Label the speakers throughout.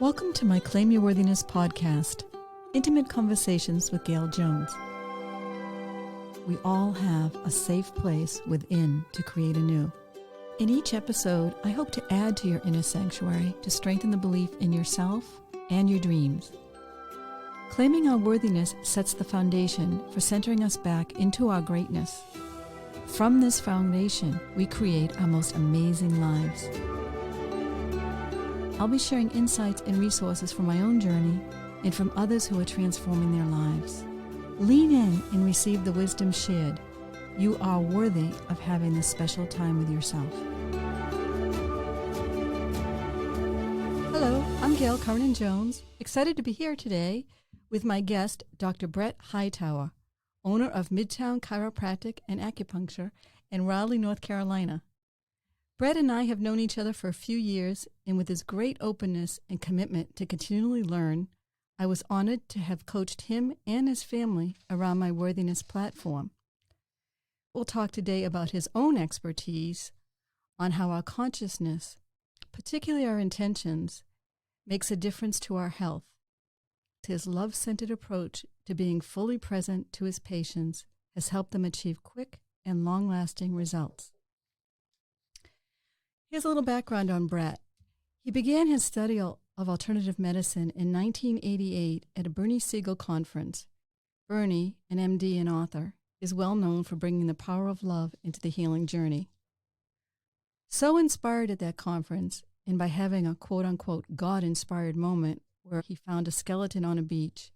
Speaker 1: Welcome to my Claim Your Worthiness podcast, intimate conversations with Gail Jones. We all have a safe place within to create anew. In each episode, I hope to add to your inner sanctuary to strengthen the belief in yourself and your dreams. Claiming our worthiness sets the foundation for centering us back into our greatness. From this foundation, we create our most amazing lives. I'll be sharing insights and resources from my own journey and from others who are transforming their lives. Lean in and receive the wisdom shared. You are worthy of having this special time with yourself. Hello, I'm Gail Jones, excited to be here today with my guest, Dr. Brett Hightower, owner of Midtown Chiropractic and Acupuncture in Raleigh, North Carolina. Brett and I have known each other for a few years, and with his great openness and commitment to continually learn, I was honored to have coached him and his family around my Worthiness platform. We'll talk today about his own expertise on how our consciousness, particularly our intentions, makes a difference to our health. His love-centered approach to being fully present to his patients has helped them achieve quick and long-lasting results. Here's a little background on Brett. He began his study of alternative medicine in 1988 at a Bernie Siegel conference. Bernie, an MD and author, is well known for bringing the power of love into the healing journey. So inspired at that conference, and by having a quote-unquote God-inspired moment where he found a skeleton on a beach,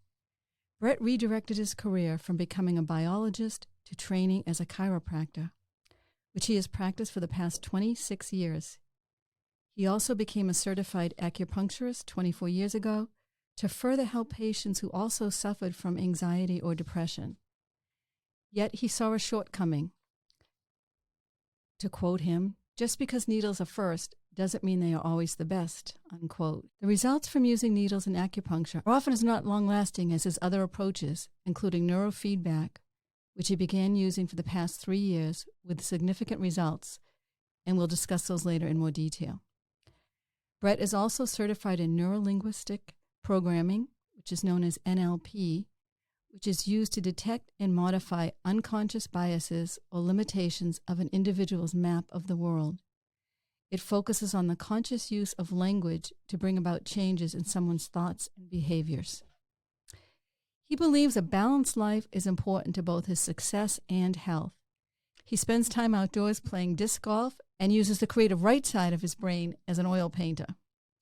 Speaker 1: Brett redirected his career from becoming a biologist to training as a chiropractor, which he has practiced for the past 26 years. He also became a certified acupuncturist 24 years ago to further help patients who also suffered from anxiety or depression. Yet he saw a shortcoming. To quote him, "Just because needles are first doesn't mean they are always the best," unquote. The results from using needles in acupuncture are often as not long-lasting as his other approaches, including neurofeedback, which he began using for the past 3 years with significant results, and we'll discuss those later in more detail. Brett is also certified in neurolinguistic programming, which is known as NLP, which is used to detect and modify unconscious biases or limitations of an individual's map of the world. It focuses on the conscious use of language to bring about changes in someone's thoughts and behaviors. He believes a balanced life is important to both his success and health. He spends time outdoors playing disc golf and uses the creative right side of his brain as an oil painter.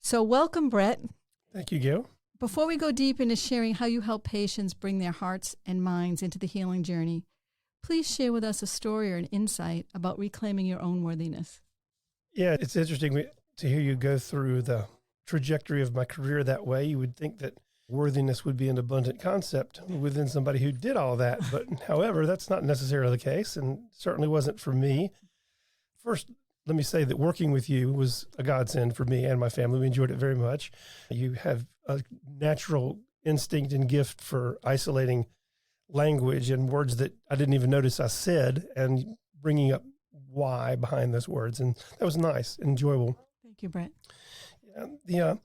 Speaker 1: So welcome, Brett.
Speaker 2: Thank you, Gail.
Speaker 1: Before we go deep into sharing how you help patients bring their hearts and minds into the healing journey, please share with us a story or an insight about reclaiming your own worthiness.
Speaker 2: Yeah, it's interesting to hear you go through the trajectory of my career that way. You would think that worthiness would be an abundant concept within somebody who did all that. But however, that's not necessarily the case, and certainly wasn't for me. First, let me say that working with you was a godsend for me and my family. We enjoyed it very much. You have a natural instinct and gift for isolating language and words that I didn't even notice I said and bringing up why behind those words. And that was nice, enjoyable.
Speaker 1: Thank you, Brett.
Speaker 2: Yeah.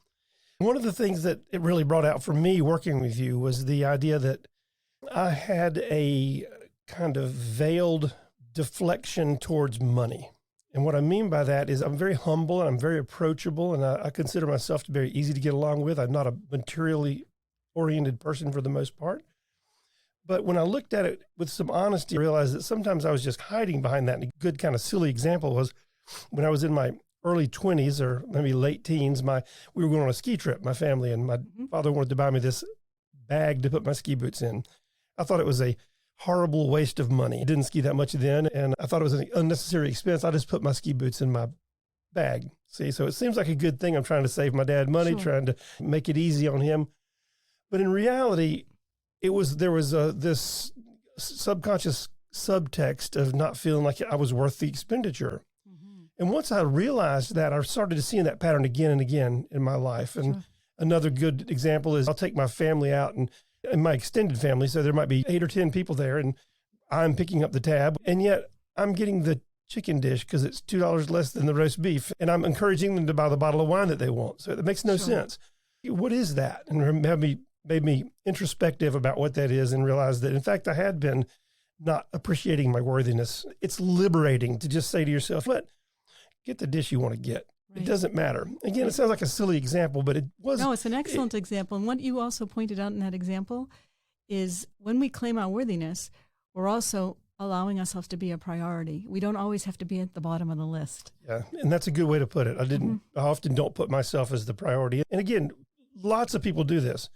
Speaker 2: One of the things that it really brought out for me working with you was the idea that I had a kind of veiled deflection towards money. And what I mean by that is I'm very humble and I'm very approachable, and I consider myself to be very easy to get along with. I'm not a materially oriented person for the most part. But when I looked at it with some honesty, I realized that sometimes I was just hiding behind that. And a good kind of silly example was when I was in my early 20s or maybe late teens, we were going on a ski trip, my family, and my father wanted to buy me this bag to put my ski boots in. I thought it was a horrible waste of money. I didn't ski that much then, and I thought it was an unnecessary expense. I just put my ski boots in my bag. See, so it seems like a good thing. I'm trying to save my dad money, trying to make it easy on him. But in reality, there was this subconscious subtext of not feeling like I was worth the expenditure. And once I realized that, I started to see that pattern again and again in my life. And another good example is I'll take my family out and my extended family, so there might be 8 or 10 people there, and I'm picking up the tab, and yet I'm getting the chicken dish because it's $2 less than the roast beef, and I'm encouraging them to buy the bottle of wine that they want. So it makes no sense. what is that? And made me introspective about what that is and realized that, in fact, I had been not appreciating my worthiness. It's liberating to just say to yourself, get the dish you want to get. Right. It doesn't matter. Again, it sounds like a silly example, but it was.
Speaker 1: No, it's an excellent example. And what you also pointed out in that example is when we claim our worthiness, we're also allowing ourselves to be a priority. We don't always have to be at the bottom of the list.
Speaker 2: Yeah, and that's a good way to put it. I often don't put myself as the priority. And again, lots of people do this.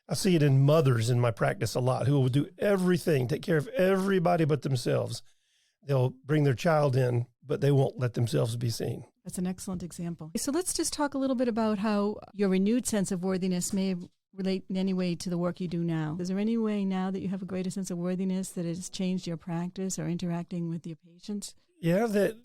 Speaker 2: I see it in mothers in my practice a lot who will do everything, take care of everybody but themselves. They'll bring their child in, but they won't let themselves be seen.
Speaker 1: That's an excellent example. So let's just talk a little bit about how your renewed sense of worthiness may relate in any way to the work you do now. Is there any way now that you have a greater sense of worthiness that has changed your practice or interacting with your patients?
Speaker 2: Yeah, that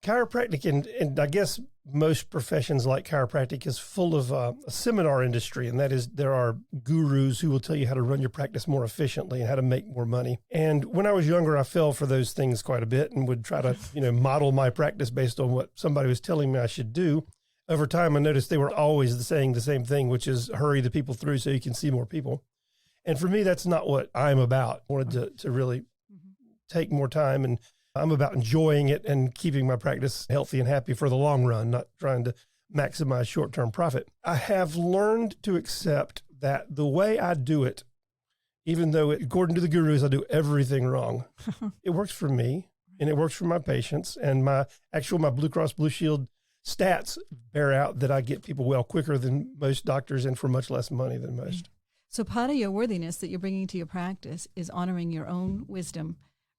Speaker 2: chiropractic and I guess most professions like chiropractic is full of a seminar industry, and that is there are gurus who will tell you how to run your practice more efficiently and how to make more money. And when I was younger, I fell for those things quite a bit and would try to model my practice based on what somebody was telling me I should do. Over time, I noticed they were always saying the same thing, which is hurry the people through so you can see more people. And for me, that's not what I'm about. I wanted to really take more time, and I'm about enjoying it and keeping my practice healthy and happy for the long run, not trying to maximize short-term profit. I have learned to accept that the way I do it, even though according to the gurus, I do everything wrong, it works for me and it works for my patients. And my Blue Cross Blue Shield stats bear out that I get people well quicker than most doctors and for much less money than most.
Speaker 1: So part of your worthiness that you're bringing to your practice is honoring your own wisdom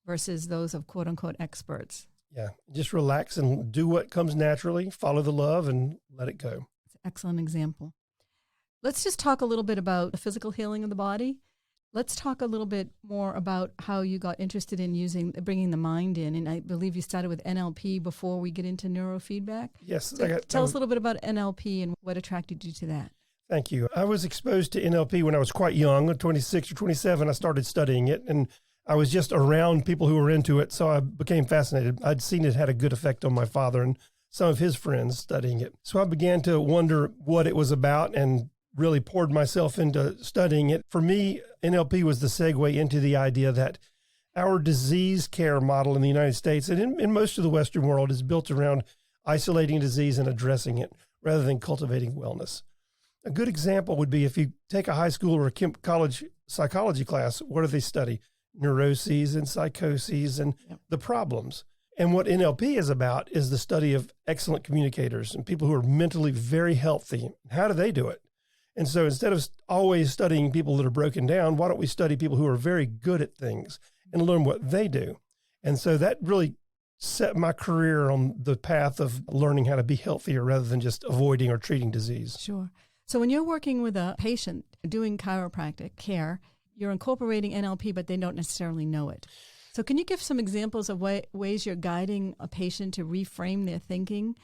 Speaker 1: versus those of quote unquote experts.
Speaker 2: Yeah. Just relax and do what comes naturally, follow the love and let it go.
Speaker 1: It's an excellent example. Let's just talk a little bit about the physical healing of the body. Let's talk a little bit more about how you got interested in bringing the mind in. And I believe you started with NLP before we get into neurofeedback.
Speaker 2: Yes.
Speaker 1: So tell us a little bit about NLP and what attracted you to that.
Speaker 2: Thank you. I was exposed to NLP when I was quite young, 26 or 27. I started studying it, and I was just around people who were into it, so I became fascinated. I'd seen it had a good effect on my father and some of his friends studying it. So I began to wonder what it was about and really poured myself into studying it. For me, NLP was the segue into the idea that our disease care model in the United States and in most of the Western world is built around isolating disease and addressing it rather than cultivating wellness. A good example would be if you take a high school or a college psychology class, what do they study? Neuroses and psychoses and the problems. And what NLP is about is the study of excellent communicators and people who are mentally very healthy. How do they do it? And so instead of always studying people that are broken down, why don't we study people who are very good at things and learn what they do? And so that really set my career on the path of learning how to be healthier rather than just avoiding or treating disease.
Speaker 1: Sure. So when you're working with a patient doing chiropractic care, you're incorporating NLP, but they don't necessarily know it. So can you give some examples of ways you're guiding a patient to reframe their thinking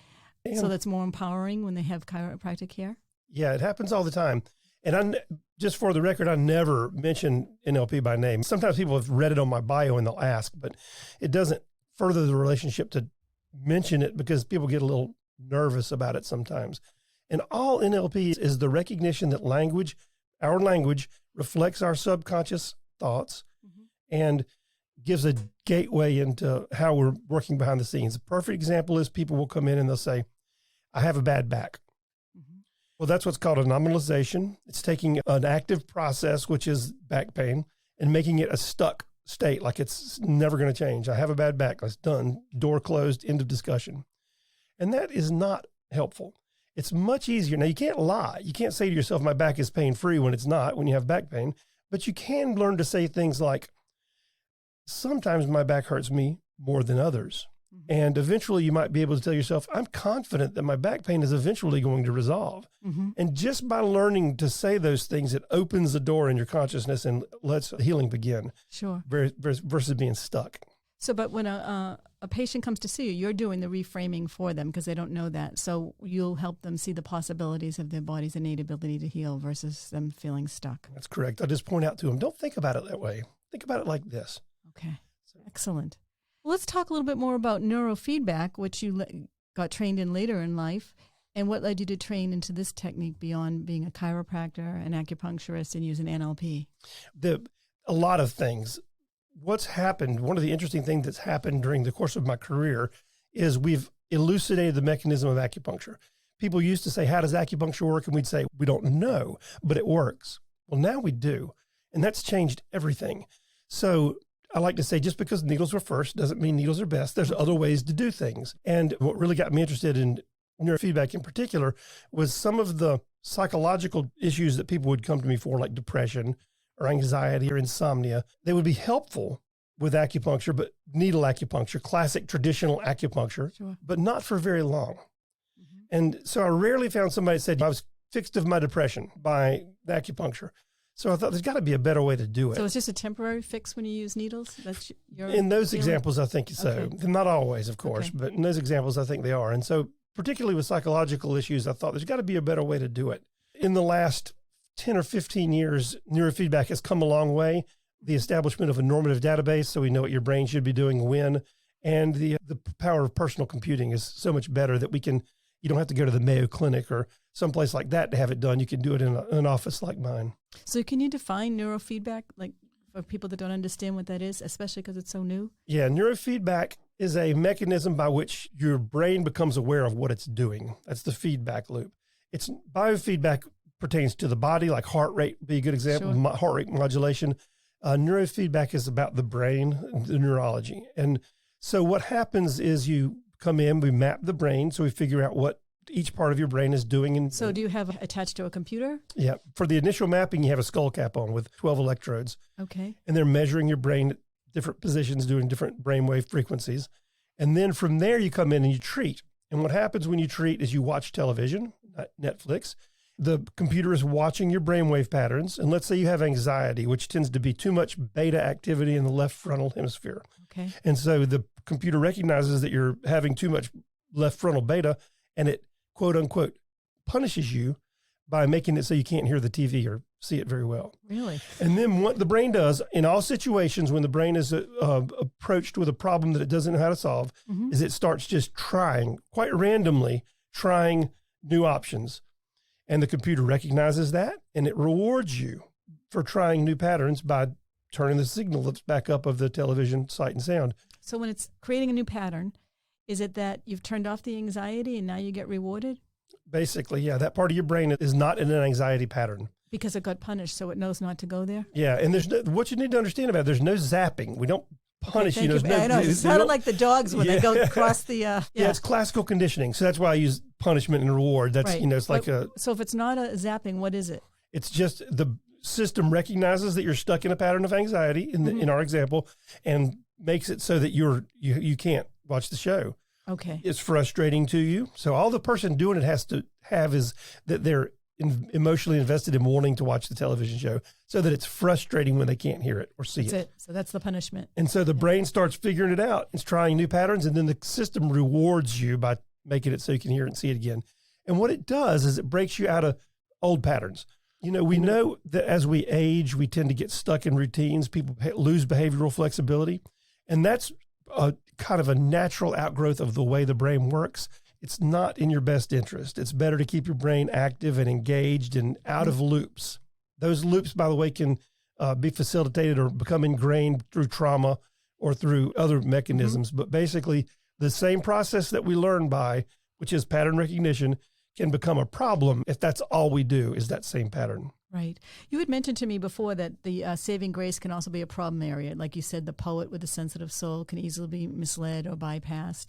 Speaker 1: so that's more empowering when they have chiropractic care?
Speaker 2: Yeah, it happens all the time. And just for the record, I never mention NLP by name. Sometimes people have read it on my bio and they'll ask, but it doesn't further the relationship to mention it because people get a little nervous about it sometimes. And all NLP is the recognition that our language reflects our subconscious thoughts and gives a gateway into how we're working behind the scenes. A perfect example is people will come in and they'll say, I have a bad back. Well, that's what's called a nominalization. It's taking an active process, which is back pain, and making it a stuck state, like it's never going to change. I have a bad back. It's done. Door closed. End of discussion. And that is not helpful. It's much easier. Now, you can't lie. You can't say to yourself, my back is pain-free when it's not, when you have back pain. But you can learn to say things like, sometimes my back hurts me more than others. And eventually you might be able to tell yourself, I'm confident that my back pain is eventually going to resolve. And just by learning to say those things, it opens the door in your consciousness and lets healing begin.
Speaker 1: Sure.
Speaker 2: Versus being stuck.
Speaker 1: So, but when a patient comes to see you, you're doing the reframing for them because they don't know that. So you'll help them see the possibilities of their body's innate ability to heal versus them feeling stuck.
Speaker 2: That's correct. I just point out to them, don't think about it that way. Think about it like this.
Speaker 1: Okay. Excellent. Well, let's talk a little bit more about neurofeedback, which you got trained in later in life. And what led you to train into this technique beyond being a chiropractor, an acupuncturist, and using NLP?
Speaker 2: A lot of things. What's happened, one of the interesting things that's happened during the course of my career is we've elucidated the mechanism of acupuncture. People used to say, how does acupuncture work? And we'd say, we don't know, but it works. Well, now we do. And that's changed everything. So I like to say, just because needles were first doesn't mean needles are best. There's other ways to do things. And what really got me interested in neurofeedback in particular was some of the psychological issues that people would come to me for, like depression or anxiety or insomnia. They would be helpful with acupuncture, but needle acupuncture, classic traditional acupuncture,
Speaker 1: Sure.
Speaker 2: but not for very long. And so I rarely found somebody that said, I was fixed of my depression by the acupuncture. So I thought there's got to be a better way to do it.
Speaker 1: So it's just a temporary fix when you use needles? That's your
Speaker 2: in those
Speaker 1: feeling?
Speaker 2: examples, I think so.
Speaker 1: Okay.
Speaker 2: Not always, of course,
Speaker 1: Okay.
Speaker 2: but in those examples, I think they are. And so particularly with psychological issues, I thought there's got to be a better way to do it. In the last 10 or 15 years, neurofeedback has come a long way. The establishment of a normative database, so we know what your brain should be doing when, and the power of personal computing is so much better that you don't have to go to the Mayo Clinic or someplace like that to have it done. You can do it in an office like mine.
Speaker 1: So can you define neurofeedback, like for people that don't understand what that is, especially because it's so new?
Speaker 2: Yeah, neurofeedback is a mechanism by which your brain becomes aware of what it's doing. That's the feedback loop. It's biofeedback pertains to the body, like heart rate would be a good example,
Speaker 1: Sure.
Speaker 2: Heart rate modulation. Neurofeedback is about the brain, the neurology. And so what happens is you come in, we map the brain, so we figure out what each part of your brain is doing. And
Speaker 1: So do you have attached to a computer?
Speaker 2: yeah, for the initial mapping, you have a skull cap on with 12 electrodes,
Speaker 1: Okay.
Speaker 2: and they're measuring your brain at different positions, doing different brainwave frequencies. And then from there, you come in and you treat. And what happens when you treat is you watch television, Netflix. The computer is watching your brainwave patterns. And let's say you have anxiety, which tends to be too much beta activity in the left frontal hemisphere.
Speaker 1: Okay.
Speaker 2: And so the computer recognizes that you're having too much left frontal beta, and it, quote unquote, punishes you by making it so you can't hear the TV or see it very well.
Speaker 1: Really?
Speaker 2: And then what the brain does in all situations when the brain is approached with a problem that it doesn't know how to solve,
Speaker 1: Mm-hmm.
Speaker 2: is it starts just trying, quite randomly, trying new options. And the computer recognizes that, and it rewards you for trying new patterns by turning the signal that's back up of the television sight and sound.
Speaker 1: So when it's creating a new pattern, is it that you've turned off the anxiety and now you get rewarded?
Speaker 2: Basically, yeah, that part of your brain is not in an anxiety pattern.
Speaker 1: Because it got punished, so it knows not to go there?
Speaker 2: Yeah, and there's what you need to understand about it, there's no zapping. We don't punish
Speaker 1: Thank
Speaker 2: you.
Speaker 1: you.
Speaker 2: There's no,
Speaker 1: I know, it
Speaker 2: they
Speaker 1: sounded
Speaker 2: don't-
Speaker 1: like the dogs when they go across the,
Speaker 2: Yeah, it's classical conditioning. So that's why I use punishment and reward. That's,
Speaker 1: Right.
Speaker 2: it's like
Speaker 1: So if it's not a zapping, what is it?
Speaker 2: it's just the system recognizes that you're stuck in a pattern of anxiety in our example, and makes it so that you can't watch the show.
Speaker 1: Okay.
Speaker 2: It's frustrating to you. So all the person doing it has to have is that they're emotionally invested in wanting to watch the television show, so that it's frustrating when they can't hear it or see
Speaker 1: That's
Speaker 2: it.
Speaker 1: it. So that's the punishment.
Speaker 2: And so the brain starts figuring it out. It's trying new patterns, and then the system rewards you by making it so you can hear it and see it again. And what it does is it breaks you out of old patterns. You know, we know that as we age, we tend to get stuck in routines. People lose behavioral flexibility. And that's a kind of a natural outgrowth of the way the brain works. It's not in your best interest. It's better to keep your brain active and engaged and out of loops. Those loops, by the way, can be facilitated or become ingrained through trauma or through other mechanisms. But basically, the same process that we learn by, which is pattern recognition, can become a problem if that's all we do is that same pattern.
Speaker 1: Right. You had mentioned to me before that the saving grace can also be a problem area. Like you said, the poet with a sensitive soul can easily be misled or bypassed.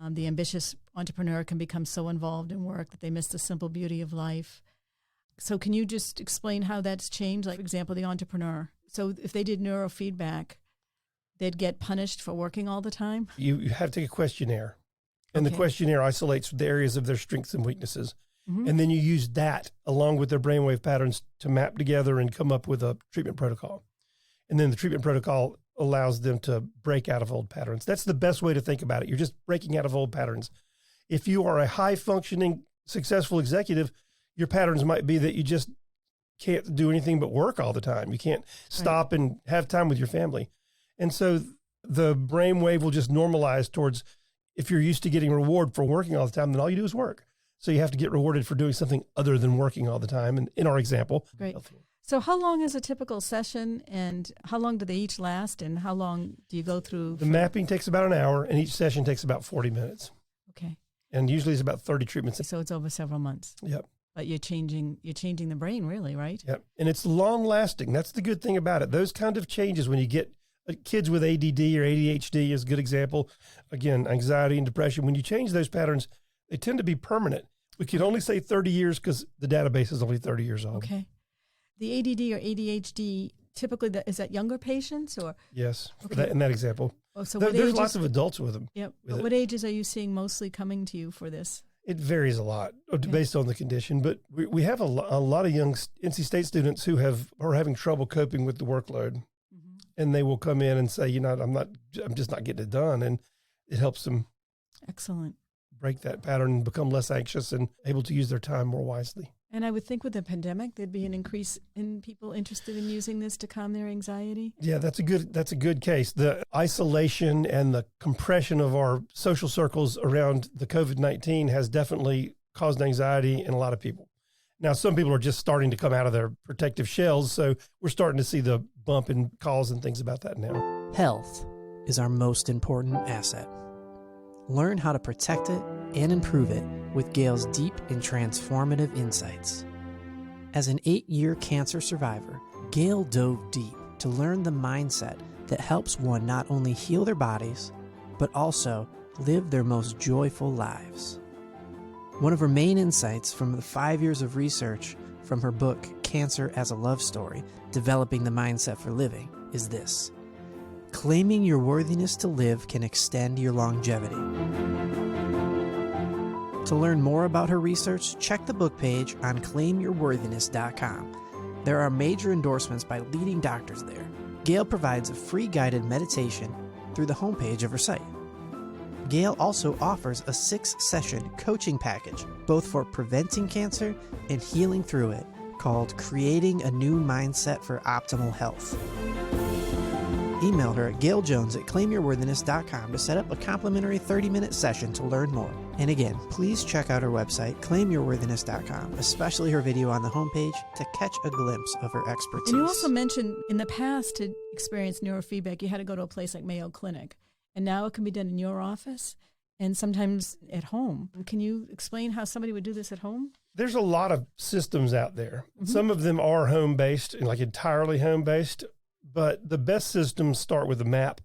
Speaker 1: The ambitious entrepreneur can become so involved in work that they miss the simple beauty of life. So can you just explain how that's changed? Like, for example, the entrepreneur. So if they did neurofeedback, they'd get punished for working all the time?
Speaker 2: You have to take a questionnaire, and the
Speaker 1: Okay.
Speaker 2: questionnaire isolates the areas of their strengths and weaknesses. And then you use that along with their brainwave patterns to map together and come up with a treatment protocol. And then the treatment protocol allows them to break out of old patterns. That's the best way to think about it. You're just breaking out of old patterns. If you are a high functioning, successful executive, your patterns might be that you just can't do anything but work all the time. You can't stop and have time with your family. And so the brainwave will just normalize towards, if you're used to getting reward for working all the time, then all you do is work. So you have to get rewarded for doing something other than working all the time. And in our example,
Speaker 1: great. So how long is a typical session, and how long do they each last, and how long do you go through?
Speaker 2: The mapping takes about an hour, and each session takes about 40 minutes.
Speaker 1: Okay.
Speaker 2: And usually it's about 30 treatments.
Speaker 1: So it's over several months.
Speaker 2: Yep.
Speaker 1: But you're changing the brain, really, right?
Speaker 2: Yep. And it's long lasting. That's the good thing about it. Those kind of changes, when you get kids with ADD or ADHD is a good example. Again, anxiety and depression. When you change those patterns, they tend to be permanent. We can only say 30 years because the database is only 30 years old.
Speaker 1: Okay. The ADD or ADHD, typically, is that younger patients or?
Speaker 2: Yes,
Speaker 1: okay.
Speaker 2: In that example.
Speaker 1: Oh, so
Speaker 2: there's lots of adults with them.
Speaker 1: Yep. But what ages are you seeing mostly coming to you for this?
Speaker 2: It varies a lot based on the condition, but we have a lot of young NC State students who are having trouble coping with the workload, and they will come in and say, I'm just not getting it done, and it helps them.
Speaker 1: Excellent.
Speaker 2: Break that pattern and become less anxious and able to use their time more wisely.
Speaker 1: And I would think with the pandemic, there'd be an increase in people interested in using this to calm their anxiety. Yeah, that's a good case. The isolation and the compression of our social circles around the COVID-19 has definitely caused anxiety in a lot of people. Now, some people are just starting to come out of their protective shells, so we're starting to see the bump in calls and things about that now.
Speaker 3: Health is our most important asset. Learn how to protect it and improve it with Gail's deep and transformative insights. As an 8-year cancer survivor, Gail dove deep to learn the mindset that helps one not only heal their bodies, but also live their most joyful lives. One of her main insights from the 5 years of research from her book, Cancer as a Love Story, Developing the Mindset for Living, is this: claiming your worthiness to live can extend your longevity. To learn more about her research, check the book page on claimyourworthiness.com. There are major endorsements by leading doctors there. Gail provides a free guided meditation through the homepage of her site. Gail also offers a 6-session coaching package, both for preventing cancer and healing through it, called Creating a New Mindset for Optimal Health. Email her at gailjones@claimyourworthiness.com to set up a complimentary 30-minute session to learn more. And again, please check out her website, claimyourworthiness.com, especially her video on the homepage, to catch a glimpse of her expertise.
Speaker 1: And you also mentioned in the past to experience neurofeedback, you had to go to a place like Mayo Clinic. And now it can be done in your office and sometimes at home. Can you explain how somebody would do this at home?
Speaker 2: There's a lot of systems out there. Some of them are home-based, like entirely home-based. But the best systems start with a map,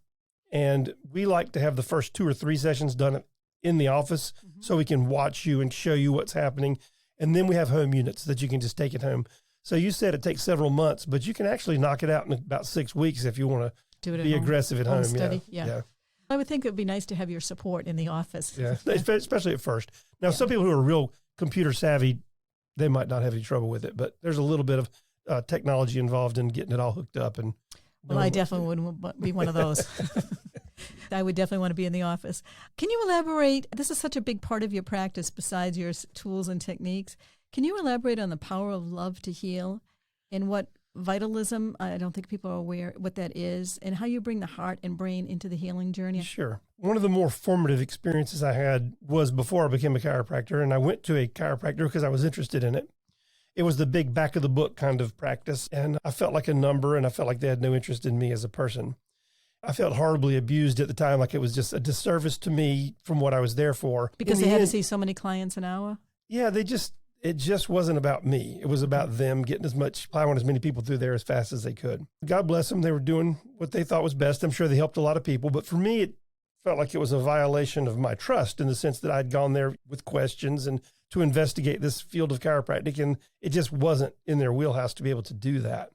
Speaker 2: and we like to have the first 2 or 3 sessions done in the office so we can watch you and show you what's happening. And then we have home units that you can just take it home. So you said it takes several months, but you can actually knock it out in about 6 weeks if you want to be aggressive at home.
Speaker 1: Study. Yeah. I would think it would be nice to have your support in the office.
Speaker 2: Yeah, especially at first. Now, some people who are real computer savvy, they might not have any trouble with it, but there's a little bit of technology involved in getting it all hooked up. And
Speaker 1: well, I definitely wouldn't be one of those. I would definitely want to be in the office. Can you elaborate? This is such a big part of your practice besides your tools and techniques. Can you elaborate on the power of love to heal and what vitalism, I don't think people are aware what that is, and how you bring the heart and brain into the healing journey?
Speaker 2: Sure. One of the more formative experiences I had was before I became a chiropractor, and I went to a chiropractor because I was interested in it. It was the big back of the book kind of practice, and I felt like a number, and I felt like they had no interest in me as a person. I felt horribly abused at the time, like it was just a disservice to me from what I was there for.
Speaker 1: Because they had to see so many clients an hour?
Speaker 2: Yeah, it just wasn't about me. It was about them getting plowing as many people through there as fast as they could. God bless them. They were doing what they thought was best. I'm sure they helped a lot of people, but for me, it felt like it was a violation of my trust in the sense that I'd gone there with questions and to investigate this field of chiropractic, and it just wasn't in their wheelhouse to be able to do that.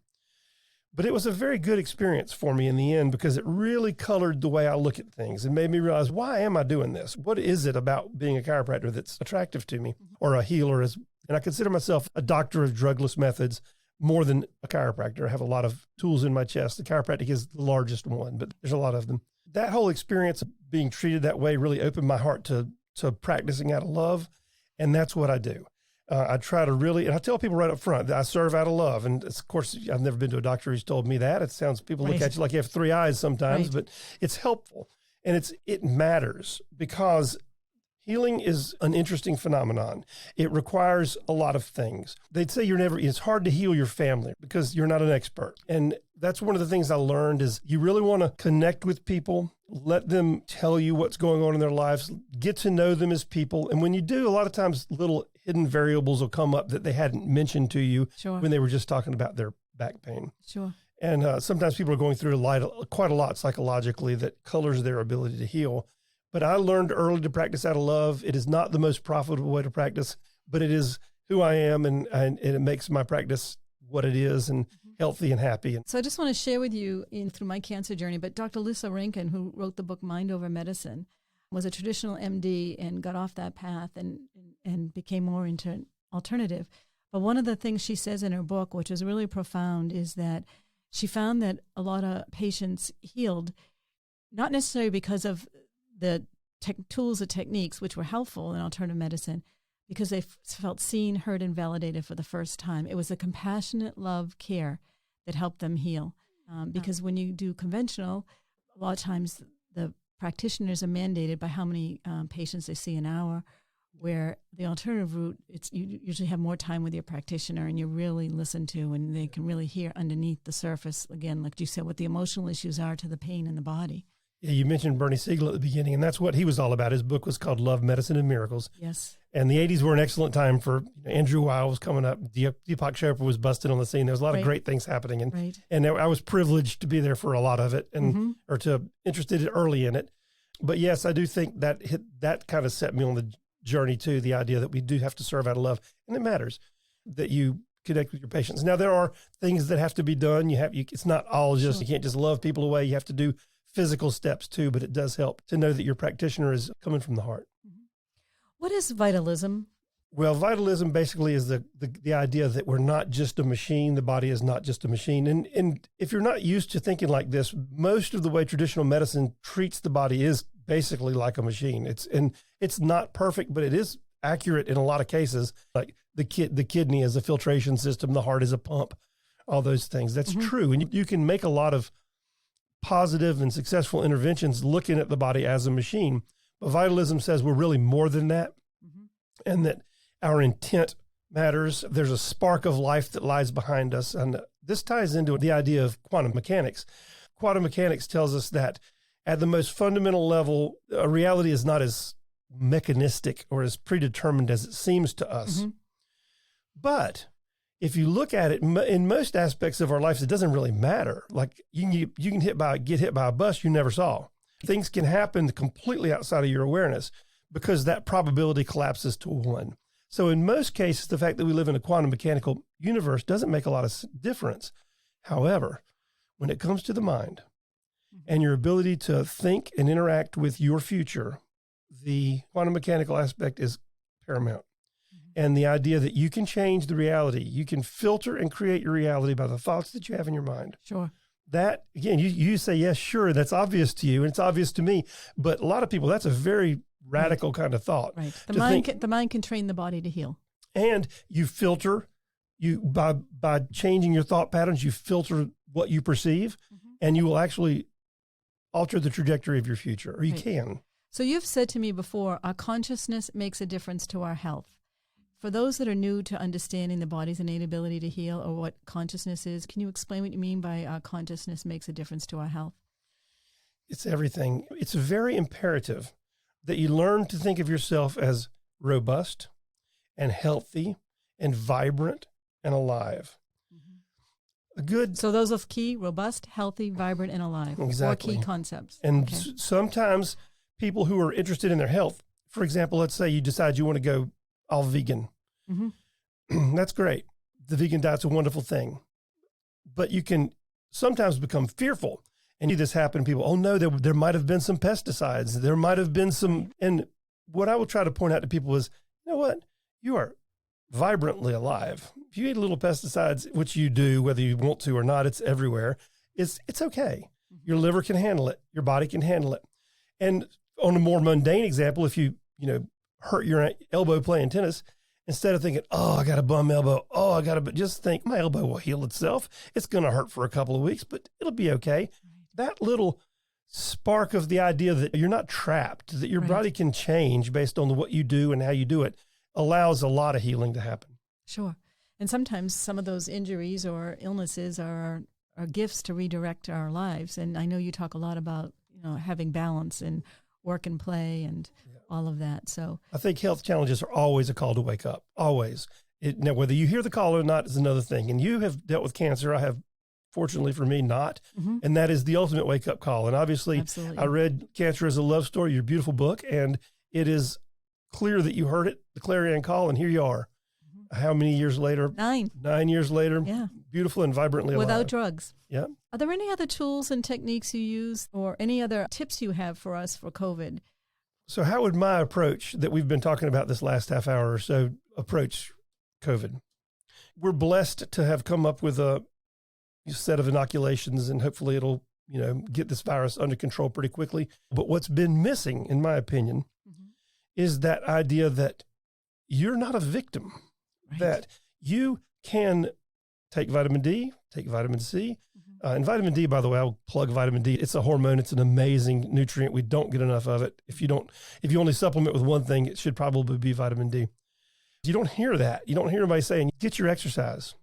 Speaker 2: But it was a very good experience for me in the end because it really colored the way I look at things and made me realize, why am I doing this? What is it about being a chiropractor that's attractive to me, or a healer? And I consider myself a doctor of drugless methods more than a chiropractor. I have a lot of tools in my chest. The chiropractic is the largest one, but there's a lot of them. That whole experience of being treated that way really opened my heart to practicing out of love. And that's what I do. I try to really, and I tell people right up front that I serve out of love. And of course, I've never been to a doctor who's told me that. It sounds, people look at you like you have 3 eyes sometimes, but it's helpful. And it matters because Healing is an interesting phenomenon. It requires a lot of things. They'd say it's hard to heal your family because you're not an expert. And that's one of the things I learned is you really want to connect with people, let them tell you what's going on in their lives, get to know them as people. And when you do, a lot of times little hidden variables will come up that they hadn't mentioned to you when they were just talking about their back pain.
Speaker 1: Sure.
Speaker 2: And sometimes people are going through quite a lot psychologically that colors their ability to heal. But I learned early to practice out of love. It is not the most profitable way to practice, but it is who I am, and it makes my practice what it is and healthy and happy.
Speaker 1: So I just want to share with you through my cancer journey, but Dr. Lisa Rankin, who wrote the book Mind Over Medicine, was a traditional MD and got off that path and became more into alternative. But one of the things she says in her book, which is really profound, is that she found that a lot of patients healed, not necessarily because of the tools or techniques, which were helpful in alternative medicine, because they felt seen, heard, and validated for the first time. It was a compassionate love care that helped them heal. Because when you do conventional, a lot of times the practitioners are mandated by how many patients they see an hour, where the alternative route, you usually have more time with your practitioner and you really listen to, and they can really hear underneath the surface, again, like you said, what the emotional issues are to the pain in the body.
Speaker 2: Yeah, you mentioned Bernie Siegel at the beginning, and that's what he was all about. His book was called Love, Medicine, and Miracles.
Speaker 1: Yes.
Speaker 2: And the 80s were an excellent time for Andrew Weil was coming up. Deepak Chopra was busting on the scene. There was a lot of great things happening. And I was privileged to be there for a lot of it or interested early in it. But yes, I do think that kind of set me on the journey too, the idea that we do have to serve out of love. And it matters that you connect with your patients. Now, there are things that have to be done. It's not all just, you can't just love people away. You have to do physical steps too, but it does help to know that your practitioner is coming from the heart.
Speaker 1: What is vitalism?
Speaker 2: Well, vitalism basically is the idea that we're not just a machine. The body is not just a machine. And if you're not used to thinking like this, most of the way traditional medicine treats the body is basically like a machine. It's not perfect, but it is accurate in a lot of cases. Like the kidney is a filtration system, the heart is a pump, all those things. That's true. And you can make a lot of positive and successful interventions looking at the body as a machine. But vitalism says we're really more than that, and that our intent matters. There's a spark of life that lies behind us. And this ties into the idea of quantum mechanics. Quantum mechanics tells us that at the most fundamental level, a reality is not as mechanistic or as predetermined as it seems to us. But if you look at it in most aspects of our lives, it doesn't really matter. Like you can get hit by a bus you never saw. Things can happen completely outside of your awareness because that probability collapses to 1. So in most cases, the fact that we live in a quantum mechanical universe doesn't make a lot of difference. However, when it comes to the mind and your ability to think and interact with your future, the quantum mechanical aspect is paramount. And the idea that you can change the reality, you can filter and create your reality by the thoughts that you have in your mind.
Speaker 1: Sure.
Speaker 2: That, again, you say, yes, sure, that's obvious to you, and it's obvious to me. But a lot of people, that's a very radical kind of thought.
Speaker 1: Right. The mind can train the body to heal.
Speaker 2: And you filter, by changing your thought patterns, you filter what you perceive, and you will actually alter the trajectory of your future, or you can.
Speaker 1: So you've said to me before, our consciousness makes a difference to our health. For those that are new to understanding the body's innate ability to heal or what consciousness is, can you explain what you mean by our consciousness makes a difference to our health?
Speaker 2: It's everything. It's very imperative that you learn to think of yourself as robust and healthy and vibrant and alive.
Speaker 1: So those are key: robust, healthy, vibrant, and alive.
Speaker 2: Exactly.
Speaker 1: 4 key concepts.
Speaker 2: And sometimes people who are interested in their health, for example, let's say you decide you want to go all vegan. That's great. The vegan diet's a wonderful thing. But you can sometimes become fearful. And you see this happen. People, oh no, there might have been some pesticides. There might have been some. And what I will try to point out to people is, you know what? You are vibrantly alive. If you eat a little pesticides, which you do, whether you want to or not, it's everywhere. It's okay. Your liver can handle it. Your body can handle it. And on a more mundane example, if you hurt your elbow playing tennis, instead of thinking, oh, I got a bum elbow. Oh, just think my elbow will heal itself. It's going to hurt for a couple of weeks, but it'll be okay. That little spark of the idea that you're not trapped, that your
Speaker 1: Right.
Speaker 2: body can change based on what you do and how you do it, allows a lot of healing to happen.
Speaker 1: Sure. And sometimes some of those injuries or illnesses are gifts to redirect our lives. And I know you talk a lot about, having balance and work and play and all of that. So
Speaker 2: I think health challenges are always a call to wake up, always. Now, whether you hear the call or not is another thing. And you have dealt with cancer. I have, fortunately for me, not.
Speaker 1: Mhm.
Speaker 2: And that is the ultimate wake-up call. And obviously,
Speaker 1: Absolutely.
Speaker 2: I read Cancer as a Love Story, your beautiful book, and it is clear that you heard it, the clarion call, and here you are. How many years later?
Speaker 1: 9.
Speaker 2: 9 years later.
Speaker 1: Yeah.
Speaker 2: Beautiful and vibrantly alive.
Speaker 1: Without drugs.
Speaker 2: Yeah.
Speaker 1: Are there any other tools and techniques you use or any other tips you have for us for COVID?
Speaker 2: So how would my approach that we've been talking about this last half hour or so approach COVID? We're blessed to have come up with a set of inoculations, and hopefully it'll, get this virus under control pretty quickly. But what's been missing, in my opinion, is that idea that you're not a victim,
Speaker 1: Right.
Speaker 2: that you can take vitamin D, take vitamin C. And vitamin D, by the way, I'll plug vitamin D. It's a hormone. It's an amazing nutrient. We don't get enough of it. If you only supplement with one thing, it should probably be vitamin D. You don't hear that. You don't hear anybody saying, get your exercise,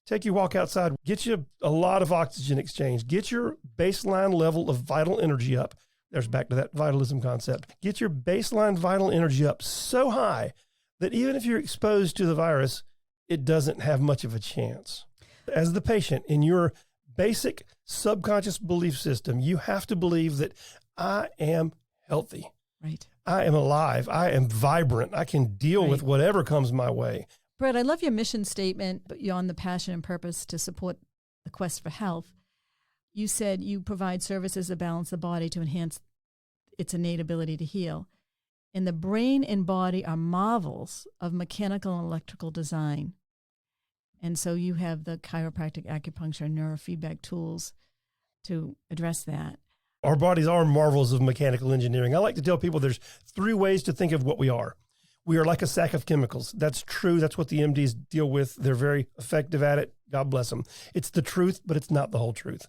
Speaker 2: take your walk outside, get you a lot of oxygen exchange, get your baseline level of vital energy up. There's back to that vitalism concept. Get your baseline vital energy up so high that even if you're exposed to the virus, it doesn't have much of a chance. As the patient, in your basic subconscious belief system, you have to believe that I am healthy.
Speaker 1: Right.
Speaker 2: I am alive. I am vibrant. I can deal with whatever comes my way.
Speaker 1: Brett, I love your mission statement beyond the passion and purpose to support the quest for health. You said you provide services that balance the body to enhance its innate ability to heal. And the brain and body are marvels of mechanical and electrical design. And so you have the chiropractic, acupuncture, and neurofeedback tools to address that.
Speaker 2: Our bodies are marvels of mechanical engineering. I like to tell people there's 3 ways to think of what we are. We are like a sack of chemicals. That's true. That's what the MDs deal with. They're very effective at it. God bless them. It's the truth, but it's not the whole truth.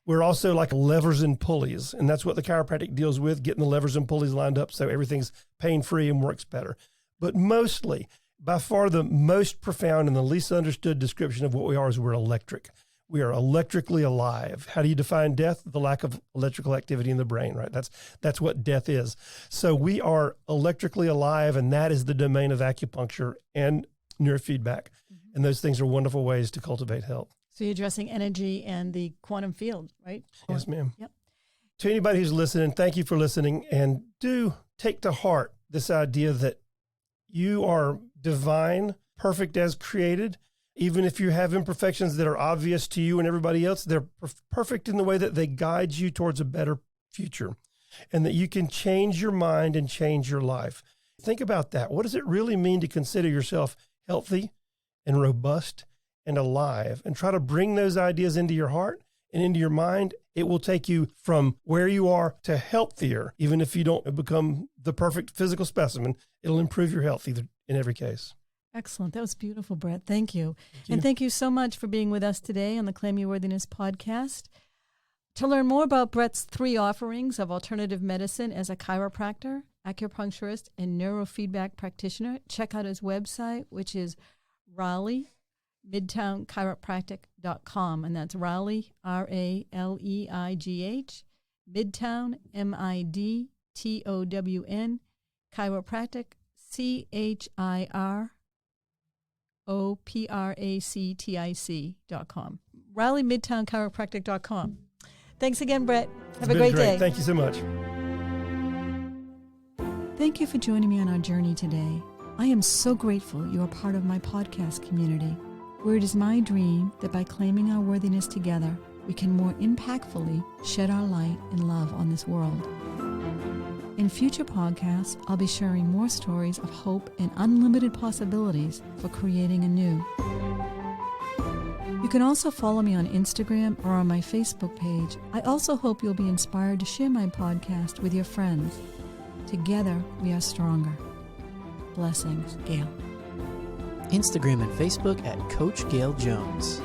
Speaker 2: We're also like levers and pulleys, and that's what the chiropractic deals with, getting the levers and pulleys lined up so everything's pain-free and works better. But mostly, by far the most profound and the least understood description of what we are is we're electric. We are electrically alive. How do you define death? The lack of electrical activity in the brain, right? That's what death is. So we are electrically alive, and that is the domain of acupuncture and neurofeedback. And those things are wonderful ways to cultivate health.
Speaker 1: So you're addressing energy and the quantum field, right?
Speaker 2: Yes, ma'am.
Speaker 1: Yep.
Speaker 2: To anybody who's listening, thank you for listening. And do take to heart this idea that you are divine, perfect as created. Even if you have imperfections that are obvious to you and everybody else, they're perfect in the way that they guide you towards a better future, and that you can change your mind and change your life. Think about that. What does it really mean to consider yourself healthy and robust and alive, and try to bring those ideas into your heart and into your mind? It will take you from where you are to healthier. Even if you don't become the perfect physical specimen, it'll improve your health in every case.
Speaker 1: Excellent. That was beautiful, Brett. Thank you.
Speaker 2: Thank you.
Speaker 1: And thank you so much for being with us today on the Claim Your Worthiness podcast. To learn more about Brett's 3 offerings of alternative medicine as a chiropractor, acupuncturist, and neurofeedback practitioner, check out his website, which is RaleighMidtownChiropractic.com. And that's Raleigh, RALEIGH, Midtown, MIDTOWN, Chiropractic, CHIROPRACTIC.com. RaleighMidtownChiropractic.com. Thanks again, Brett. Have a great day.
Speaker 2: Thank you so much.
Speaker 1: Thank you for joining me on our journey today. I am so grateful you are part of my podcast community, where it is my dream that by claiming our worthiness together, we can more impactfully shed our light and love on this world. In future podcasts, I'll be sharing more stories of hope and unlimited possibilities for creating anew. You can also follow me on Instagram or on my Facebook page. I also hope you'll be inspired to share my podcast with your friends. Together, we are stronger. Blessings, Gail.
Speaker 3: Instagram and Facebook at Coach Gail Jones.